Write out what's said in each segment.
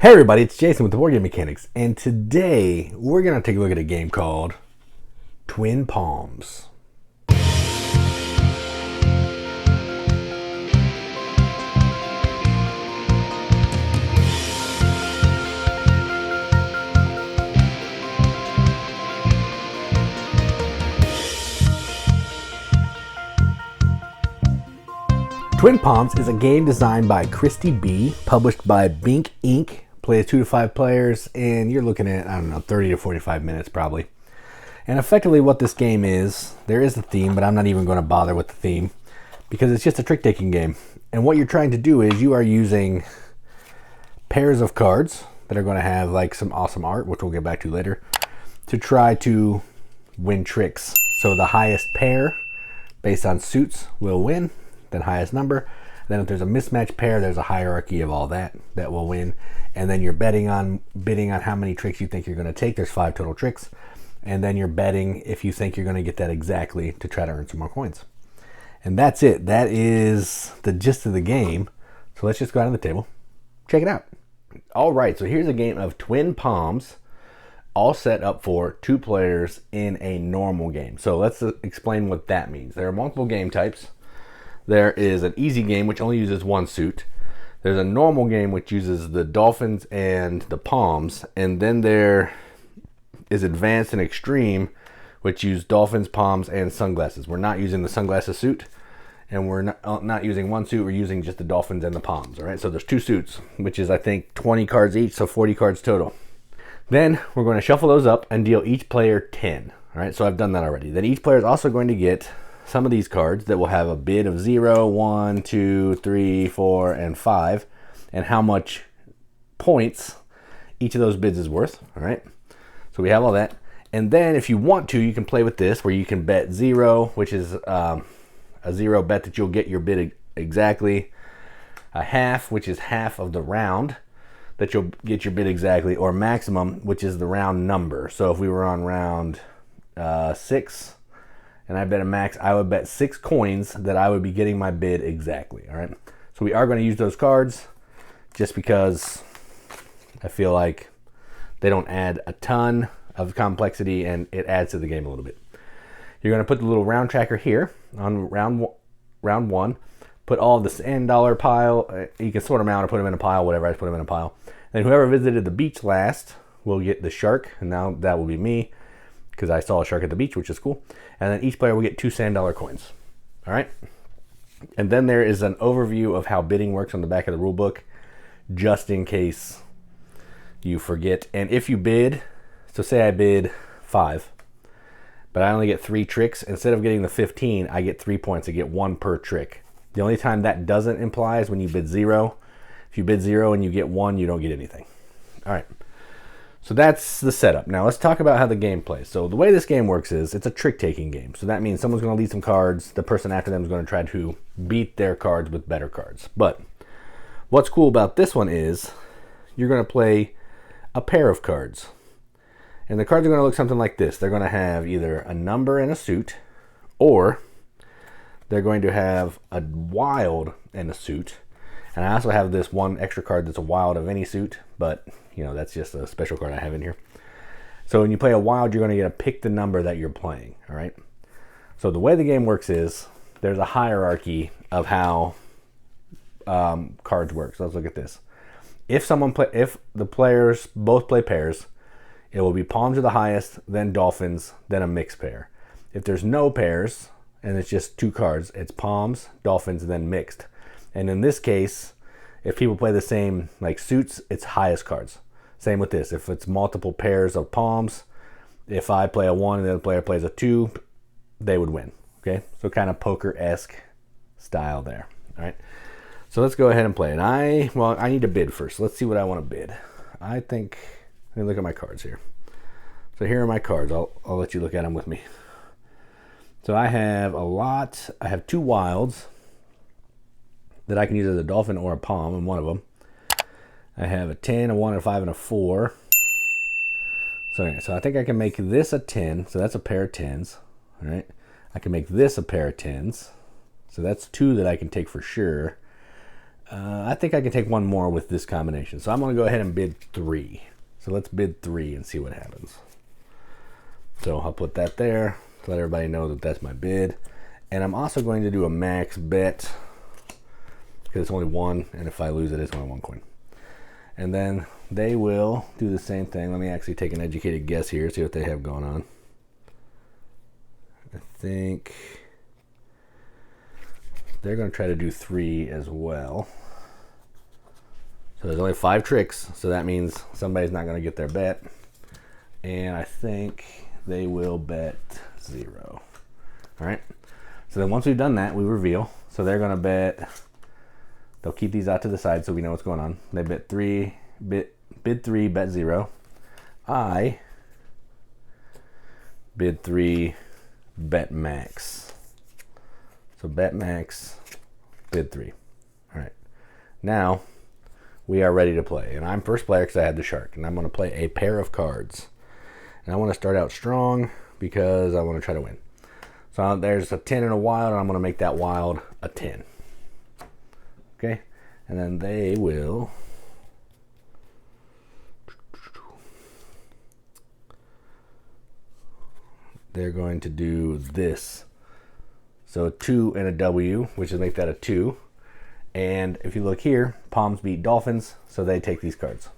Hey everybody, it's Jason with the Boardgame Mechanics, and today we're going to take a look at a game called Twin Palms. Twin Palms is a game designed by Christy B, published by Bink Inc., plays 2 to 5 players, and you're looking at, 30 to 45 minutes probably. And effectively what this game is, there is a theme, but I'm not even going to bother with the theme because it's just a trick-taking game. And what you're trying to do is you are using pairs of cards that are going to have like some awesome art, which we'll get back to later, to try to win tricks. So the highest pair based on suits will win, then highest number. Then if there's a mismatched pair, there's a hierarchy of all that will win. And then you're bidding on how many tricks you think you're going to take. There's 5 total tricks. And then you're betting if you think you're going to get that exactly to try to earn some more coins. And that's it. That is the gist of the game. So let's just go out on the table. Check it out. All right, so here's a game of Twin Palms, all set up for 2 players in a normal game. So let's explain what that means. There are multiple game types. There is an easy game, which only uses 1 suit. There's a normal game, which uses the dolphins and the palms. And then there is advanced and extreme, which use dolphins, palms, and sunglasses. We're not using the sunglasses suit, and we're not using 1 suit. We're using just the dolphins and the palms. All right, so there's 2 suits, which is, I think, 20 cards each, so 40 cards total. Then we're going to shuffle those up and deal each player 10. All right, so I've done that already. Then each player is also going to get some of these cards that will have a bid of 0, 1, 2, 3, 4, and 5, and how much points each of those bids is worth. All right, so we have all that. And then if you want to, you can play with this where you can bet 0, which is a 0 bet that you'll get your bid exactly, a half, which is half of the round that you'll get your bid exactly, or maximum, which is the round number. So if we were on round 6, and I bet a max, I would bet 6 coins that I would be getting my bid exactly. All right, so we are going to use those cards just because I feel like they don't add a ton of complexity, and it adds to the game a little bit. You're going to put the little round tracker here on round 1. Put all of the sand dollar pile. You can sort them out or put them in a pile, whatever. I just put them in a pile. Then whoever visited the beach last will get the shark, and now that will be me, because I saw a shark at the beach, which is cool. And then each player will get 2 sand dollar coins. All right. And then there is an overview of how bidding works on the back of the rule book, just in case you forget. And if you bid, so say I bid 5, but I only get 3 tricks, instead of getting the 15, I get 3 points. I get 1 per trick. The only time that doesn't imply is when you bid 0. If you bid 0 and you get 1, you don't get anything. All right. So that's the setup. Now let's talk about how the game plays. So the way this game works is it's a trick-taking game. So that means someone's going to lead some cards. The person after them is going to try to beat their cards with better cards. But what's cool about this one is you're going to play a pair of cards. And the cards are going to look something like this. They're going to have either a number and a suit, or they're going to have a wild and a suit. And I also have this one extra card that's a wild of any suit, but that's just a special card I have in here. So when you play a wild, you're going to get to pick the number that you're playing. All right. So the way the game works is there's a hierarchy of how cards work. So let's look at this. If the players both play pairs, it will be palms are the highest, then dolphins, then a mixed pair. If there's no pairs and it's just 2 cards, it's palms, dolphins, and then mixed. And in this case, if people play the same like suits, it's highest cards. Same with this. If it's multiple pairs of palms, if I play a 1 and the other player plays a 2, they would win. Okay, so kind of poker-esque style there. All right, so let's go ahead and play. And I need to bid first. Let's see what I want to bid. Let me look at my cards here. So here are my cards. I'll let you look at them with me. So I have a lot. I have 2 wilds that I can use as a dolphin or a palm in one of them. I have a 10, a 1, a 5, and a 4. So I think I can make this a 10. So that's a pair of 10s. All right. I can make this a pair of 10s. So that's 2 that I can take for sure. I think I can take one more with this combination. So I'm going to go ahead and bid 3. So let's bid 3 and see what happens. So I'll put that there to let everybody know that that's my bid. And I'm also going to do a max bet because it's only 1, and if I lose it, it's only 1 coin. And then they will do the same thing. Let me actually take an educated guess here, see what they have going on. I think they're going to try to do 3 as well. So there's only 5 tricks, so that means somebody's not going to get their bet. And I think they will bet 0. All right. So then once we've done that, we reveal. So they're going to bet, they'll keep these out to the side so we know what's going on. They bet 3, bid 3, bet 0. I bid 3, bet max. So bet max, bid 3. All right. Now we are ready to play. And I'm first player because I had the shark. And I'm going to play a pair of cards. And I want to start out strong because I want to try to win. So there's a 10 and a wild, and I'm going to make that wild a 10. Okay? And then they will... they're going to do this. So a 2 and a W, which will make that a 2. And if you look here, Palms beat Dolphins, so they take these cards.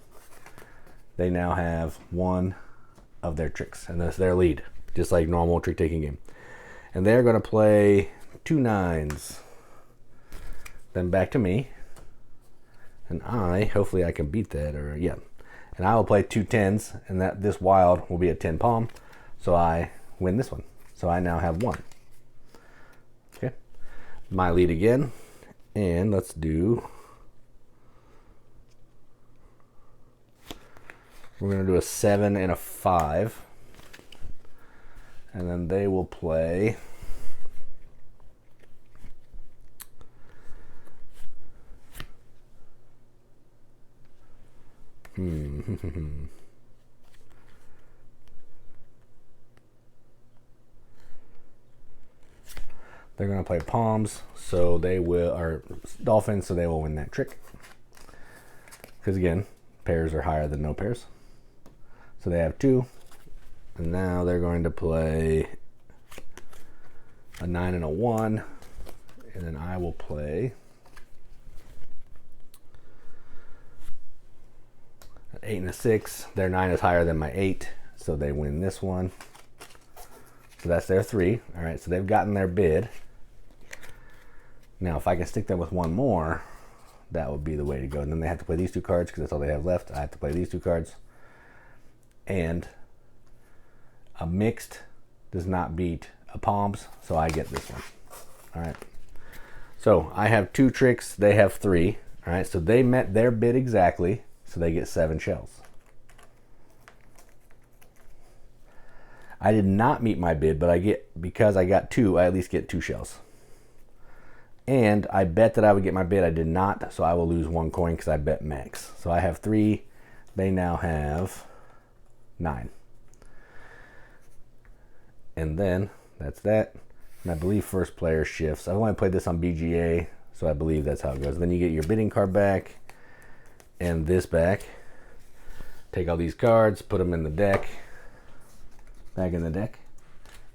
They now have 1 of their tricks, and that's their lead, just like normal trick-taking game. And they're going to play 2 9s. Then back to me. And hopefully I can beat that, or yeah. And I will play 2 10s, and that this wild will be a 10 palm, so I win this one. So I now have 1. Okay, my lead again. And let's do, we're going to do a 7 and a 5. And then they will play they're going to play palms, so they will, or dolphins, so they will win that trick. Because again, pairs are higher than no pairs. So they have 2. And now they're going to play a 9 and a 1. And then I will play an 8 and a 6. Their 9 is higher than my 8, so they win this one. So that's their 3. All right, so they've gotten their bid. Now, if I can stick them with 1 more, that would be the way to go. And then they have to play these 2 cards because that's all they have left. I have to play these 2 cards. And a mixed does not beat a palms, so I get this one. All right. So I have 2 tricks. They have 3. All right. So they met their bid exactly, so they get 7 shells. I did not meet my bid, but because I got 2, I at least get 2 shells. And I bet that I would get my bid. I did not, so I will lose 1 coin because I bet max. So I have 3. They now have 9. And then that's that. And I believe first player shifts. I've only played this on BGA, so I believe that's how it goes. Then you get your bidding card back and this back. Take all these cards, put them in the deck, back in the deck,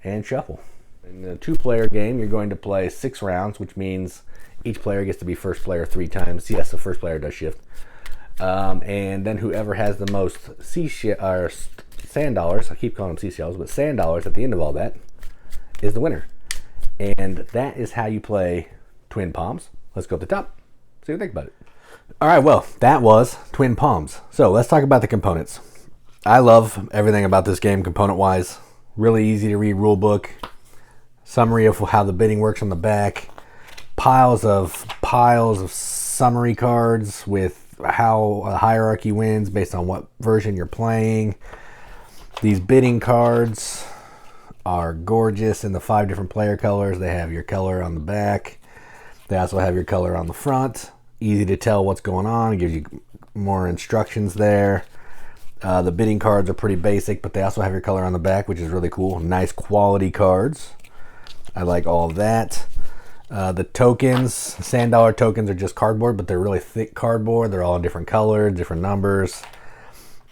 and shuffle. In the 2-player game, you're going to play 6 rounds, which means each player gets to be first player 3 times. Yes, the first player does shift. And then whoever has the most sand dollars, I keep calling them seashells, but sand dollars at the end of all that is the winner. And that is how you play Twin Palms. Let's go up the top, see what you think about it. All right, well, that was Twin Palms. So let's talk about the components. I love everything about this game component-wise. Really easy to read rule book. Summary of how the bidding works on the back. Piles of summary cards with how a hierarchy wins based on what version you're playing. These bidding cards are gorgeous in the 5 different player colors. They have your color on the back. They also have your color on the front. Easy to tell what's going on. It gives you more instructions there. The bidding cards are pretty basic, but they also have your color on the back, which is really cool. Nice quality cards. I like all of that. The tokens, sand dollar tokens, are just cardboard, but they're really thick cardboard. They're all in different colors, different numbers.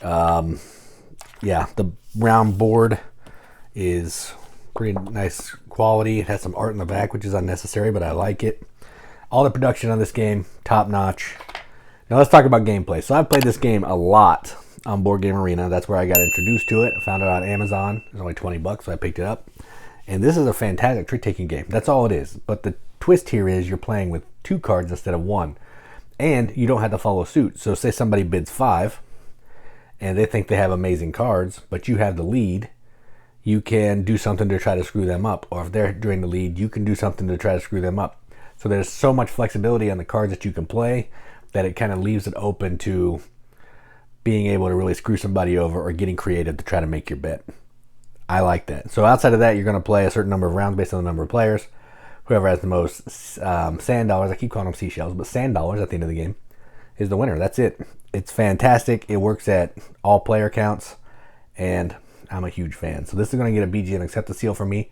Yeah, the round board is pretty nice quality. It has some art in the back, which is unnecessary, but I like it. All the production on this game, top notch. Now let's talk about gameplay. So I've played this game a lot on Boardgame Arena. That's where I got introduced to it. I found it on Amazon. It was only 20 bucks, so I picked it up. And this is a fantastic trick-taking game. That's all it is. But the twist here is you're playing with 2 cards instead of 1. And you don't have to follow suit. So say somebody bids 5, and they think they have amazing cards, but you have the lead, you can do something to try to screw them up. Or if they're during the lead, you can do something to try to screw them up. So there's so much flexibility on the cards that you can play that it kind of leaves it open to being able to really screw somebody over or getting creative to try to make your bet. I like that. So outside of that, you're going to play a certain number of rounds based on the number of players. Whoever has the most sand dollars, I keep calling them seashells, but sand dollars at the end of the game, is the winner. That's it. It's fantastic. It works at all player counts, and I'm a huge fan. So this is going to get a BGN accept the seal from me.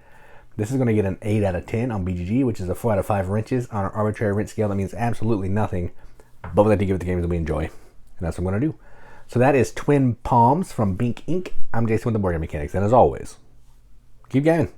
This is going to get an 8 out of 10 on BGG, which is a 4 out of 5 wrenches on an arbitrary wrench scale. That means absolutely nothing, but we like to give it the games that we enjoy, and that's what I'm going to do. So that is Twin Palms from Bink Inc. I'm Jason with the Boardgame Mechanics, and as always, keep gaming.